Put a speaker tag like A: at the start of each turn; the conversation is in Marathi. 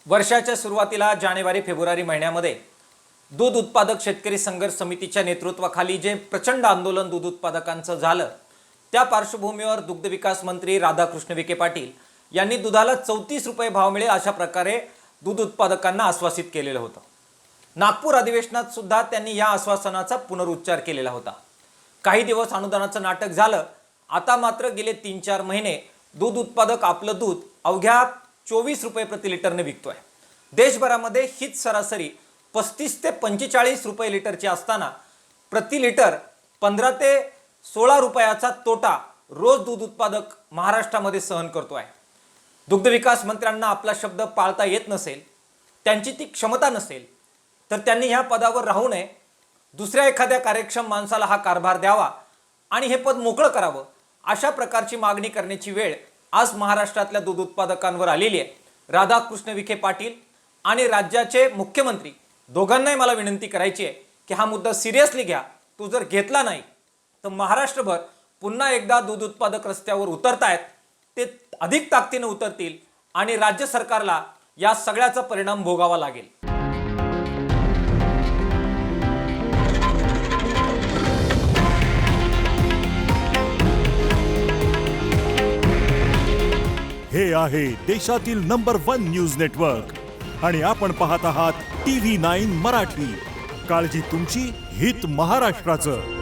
A: वर्षाच्या सुरुवातीला जानेवारी फेब्रुवारी महिन्यामध्ये दूध उत्पादक शेतकरी संघर्ष समितीच्या नेतृत्वाखाली जे प्रचंड आंदोलन दूध उत्पादकांचं झालं, त्या पार्श्वभूमीवर दुग्ध विकास मंत्री राधाकृष्ण विखे पाटील यांनी दुधाला 34 रुपये भाव मिळेल अशा प्रकारे दूध उत्पादकांना आश्वासित केलेलं होतं। नागपूर अधिवेशनात सुद्धा त्यांनी या आश्वासनाचा पुनरुच्चार केलेला होता। काही दिवस अनुदानाचं नाटक झालं, आता मात्र गेले 3-4 महिने दूध उत्पादक आपलं दूध अवघ्या 24 रुपये प्रति लिटरने विकतोय। देशभरामध्ये हीच सरासरी 35 ते 45 रुपये लिटरची असताना प्रति लिटर 15 ते 16 रुपयाचा तोटा रोज दूध उत्पादक महाराष्ट्रामध्ये सहन करतोय। दुग्ध विकास मंत्र्यांना आपला शब्द पाळता येत नसेल, त्यांची ती क्षमता नसेल, तर त्यांनी ह्या पदावर राहू नये, दुसऱ्या एखाद्या कार्यक्षम माणसाला हा कारभार द्यावा आणि हे पद मोकळं करावं, अशा प्रकारची मागणी करण्याची वेळ आज महाराष्ट्रातल्या दूध उत्पादकांवर आलेली आहे। राधाकृष्ण विखे पाटील आणि राज्याचे मुख्यमंत्री दोघांनाही मला विनंती करायची आहे की हा मुद्दा सिरियसली घ्या। तो जर घेतला नाही तर महाराष्ट्रभर पुन्हा एकदा दूध उत्पादक रस्त्यावर उतरतायत, ते अधिक ताकदीने उतरतील आणि राज्य सरकारला या सगळ्याचा परिणाम भोगावा लागेल।
B: हे आहे देशातील नंबर 1 न्यूज नेटवर्क आणि आपण पाहत आहात TV9 मराठी। काळजी तुमची, हित महाराष्ट्राचं।